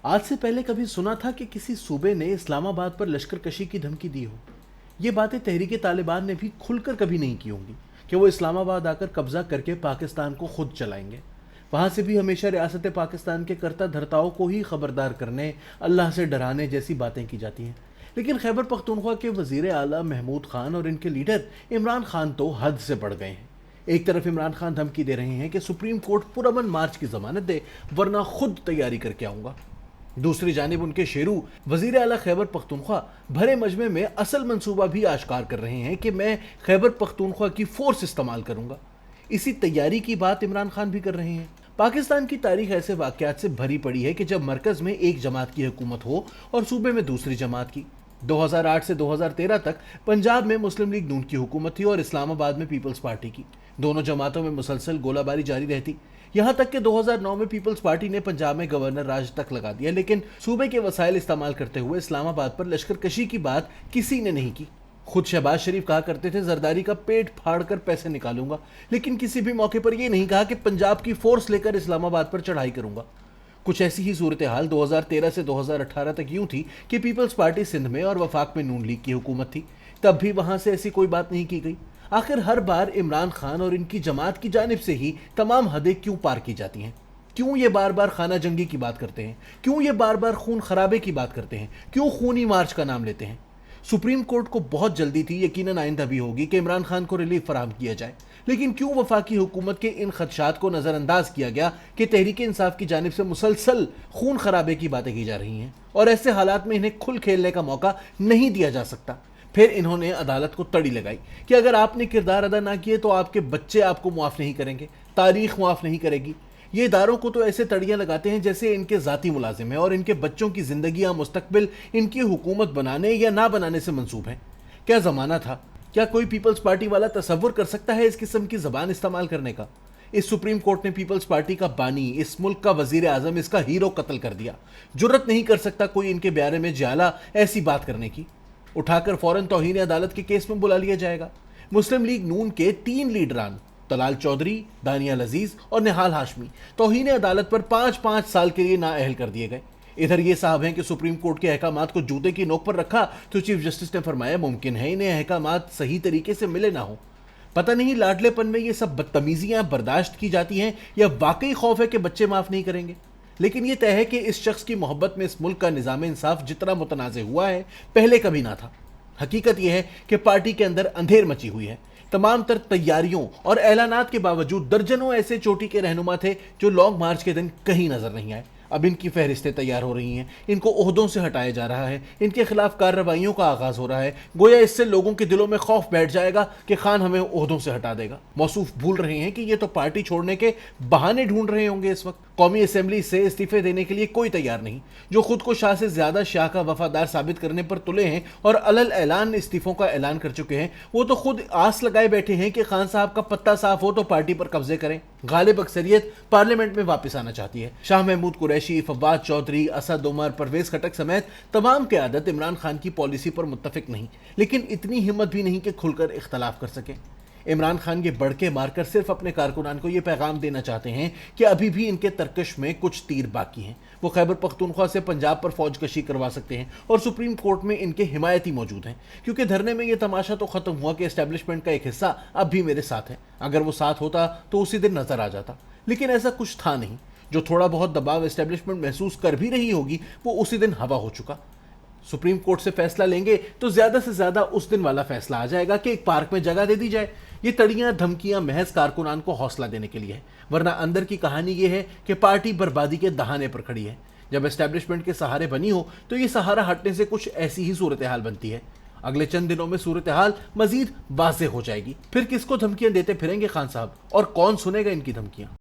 آج سے پہلے کبھی سنا تھا کہ کسی صوبے نے اسلام آباد پر لشکر کشی کی دھمکی دی ہو؟ یہ باتیں تحریک طالبان نے بھی کھل کر کبھی نہیں کی ہوں گی کہ وہ اسلام آباد آ کر قبضہ کر کے پاکستان کو خود چلائیں گے۔ وہاں سے بھی ہمیشہ ریاست پاکستان کے کرتا دھرتاؤں کو ہی خبردار کرنے، اللہ سے ڈرانے جیسی باتیں کی جاتی ہیں۔ لیکن خیبر پختونخوا کے وزیر اعلیٰ محمود خان اور ان کے لیڈر عمران خان تو حد سے بڑھ گئے ہیں۔ ایک طرف عمران خان دھمکی دے رہے ہیں کہ سپریم کورٹ پرامن مارچ کی ضمانت دے ورنہ خود تیاری کر کے آؤں گا۔ دوسری جانب ان کے شیرو وزیر اعلیٰ خیبر پختونخوا بھرے مجمع میں اصل منصوبہ بھی آشکار کر رہے ہیں کہ میں خیبر پختونخوا کی فورس استعمال کروں گا۔ اسی تیاری کی بات عمران خان بھی کر رہے ہیں۔ پاکستان کی تاریخ ایسے واقعات سے بھری پڑی ہے کہ جب مرکز میں ایک جماعت کی حکومت ہو اور صوبے میں دوسری جماعت کی۔ 2008 سے 2013 تک پنجاب میں مسلم لیگ نون کی حکومت تھی اور اسلام آباد میں پیپلز پارٹی کی۔ دونوں جماعتوں میں مسلسل گولہ باری جاری رہتی، یہاں تک کہ 2009 میں پیپلز پارٹی نے پنجاب میں گورنر راج تک لگا دیا، لیکن صوبے کے وسائل استعمال کرتے ہوئے اسلام آباد پر لشکر کشی کی بات کسی نے نہیں کی۔ خود شہباز شریف کہا کرتے تھے زرداری کا پیٹ پھاڑ کر پیسے نکالوں گا، لیکن کسی بھی موقع پر یہ نہیں کہا کہ پنجاب کی فورس لے کر اسلام آباد پر چڑھائی کروں گا۔ کچھ ایسی ہی صورتحال 2013 سے 2018 تک یوں تھی کہ پیپلز پارٹی سندھ میں اور وفاق میں نون لیگ کی حکومت تھی، تب بھی وہاں سے ایسی کوئی بات نہیں کی گئی۔ آخر ہر بار عمران خان اور ان کی جماعت کی جانب سے ہی تمام حدیں کیوں پار کی جاتی ہیں؟ کیوں یہ بار بار خانہ جنگی کی بات کرتے ہیں؟ کیوں یہ بار بار خون خرابے کی بات کرتے ہیں؟ کیوں خونی مارچ کا نام لیتے ہیں؟ سپریم کورٹ کو بہت جلدی تھی، یقیناً آئندہ بھی ہوگی، کہ عمران خان کو ریلیف فراہم کیا جائے، لیکن کیوں وفاقی حکومت کے ان خدشات کو نظر انداز کیا گیا کہ تحریک انصاف کی جانب سے مسلسل خون خرابے کی باتیں کی جا رہی ہیں اور ایسے حالات میں انہیں کھل کھیلنے کا موقع نہیں دیا جا سکتا؟ پھر انہوں نے عدالت کو تڑی لگائی کہ اگر آپ نے کردار ادا نہ کیے تو آپ کے بچے آپ کو معاف نہیں کریں گے، تاریخ معاف نہیں کرے گی۔ یہ اداروں کو تو ایسے تڑیاں لگاتے ہیں جیسے ان کے ذاتی ملازم ہیں اور ان کے بچوں کی زندگیاں مستقبل ان کی حکومت بنانے یا نہ بنانے سے منسوب ہیں۔ کیا زمانہ تھا؟ کیا کوئی پیپلز پارٹی والا تصور کر سکتا ہے اس قسم کی زبان استعمال کرنے کا؟ اس سپریم کورٹ نے پیپلز پارٹی کا بانی، اس ملک کا وزیر اعظم، اس کا ہیرو قتل کر دیا۔ جرت نہیں کر سکتا کوئی ان کے بیارے میں جالا ایسی بات کرنے کی۔ اٹھا کر فوراً توہین عدالت کے کیس میں بلا لیا جائے گا۔ مسلم لیگ نون کے 3 لیڈران طلال چودھری، دانیال عزیز اور نہال ہاشمی توہین عدالت پر 5 سال کے لیے نااہل کر دیے گئے۔ ادھر یہ صاحب ہیں کہ سپریم کورٹ کے احکامات کو جوتے کی نوک پر رکھا تو چیف جسٹس نے فرمایا ممکن ہے انہیں احکامات صحیح طریقے سے ملے نہ ہوں۔ پتہ نہیں لاڈلے پن میں یہ سب بدتمیزیاں برداشت کی جاتی ہیں یا واقعی خوف ہے کہ بچے معاف نہیں کریں گے۔ لیکن یہ طے ہے کہ اس شخص کی محبت میں اس ملک کا نظام انصاف جتنا متنازع ہوا ہے پہلے کبھی نہ تھا۔ حقیقت یہ ہے کہ پارٹی کے اندر اندھیر مچی ہوئی ہے۔ تمام تر تیاریوں اور اعلانات کے باوجود درجنوں ایسے چوٹی کے رہنما تھے جو لانگ مارچ کے دن کہیں نظر نہیں آئے۔ اب ان کی فہرستیں تیار ہو رہی ہیں، ان کو عہدوں سے ہٹایا جا رہا ہے، ان کے خلاف کارروائیوں کا آغاز ہو رہا ہے، گویا اس سے لوگوں کے دلوں میں خوف بیٹھ جائے گا کہ خان ہمیں عہدوں سے ہٹا دے گا۔ موصوف بھول رہے ہیں کہ یہ تو پارٹی چھوڑنے کے بہانے ڈھونڈ رہے ہوں گے۔ اس وقت قومی اسمبلی سے استعفے دینے کے لیے کوئی تیار نہیں۔ جو خود کو شاہ سے زیادہ شاہ کا وفادار ثابت کرنے پر تلے ہیں اور علل اعلان استعفوں کا اعلان کر چکے ہیں، وہ تو خود آس لگائے بیٹھے ہیں کہ خان صاحب کا پتہ صاف ہو تو پارٹی پر قبضے کریں۔ غالب اکثریت پارلیمنٹ میں واپس آنا چاہتی ہے۔ شاہ محمود قریشی، فواد چودھری، اسد عمر، پرویز خٹک سمیت تمام قیادت عمران خان کی پالیسی پر متفق نہیں، لیکن اتنی ہمت بھی نہیں کہ کھل کر اختلاف کر سکیں۔ عمران خان یہ بڑکے مار کر صرف اپنے کارکنان کو یہ پیغام دینا چاہتے ہیں کہ ابھی بھی ان کے ترکش میں کچھ تیر باقی ہیں۔ وہ خیبر پختونخوا سے پنجاب پر فوج کشی کروا سکتے ہیں اور سپریم کورٹ میں ان کے حمایتی موجود ہیں، کیونکہ دھرنے میں یہ تماشا تو ختم ہوا کہ اسٹیبلشمنٹ کا ایک حصہ اب بھی میرے ساتھ ہے۔ اگر وہ ساتھ ہوتا تو اسی دن نظر آ جاتا، لیکن ایسا کچھ تھا نہیں۔ جو تھوڑا بہت دباؤ اسٹیبلشمنٹ محسوس کر بھی رہی ہوگی وہ اسی دن ہوا ہو چکا۔ سپریم کورٹ سے فیصلہ لیں گے تو زیادہ سے زیادہ اس دن والا فیصلہ آ جائے گا کہ ایک پارک میں جگہ دے دی جائے۔ یہ تڑیاں دھمکیاں محض کارکنان کو حوصلہ دینے کے لیے ہے، ورنہ اندر کی کہانی یہ ہے کہ پارٹی بربادی کے دہانے پر کھڑی ہے۔ جب اسٹیبلشمنٹ کے سہارے بنی ہو تو یہ سہارا ہٹنے سے کچھ ایسی ہی صورتحال بنتی ہے۔ اگلے چند دنوں میں صورتحال مزید واضح ہو جائے گی۔ پھر کس کو دھمکیاں دیتے پھریں گے خان صاحب، اور کون سنے گا ان کی دھمکیاں؟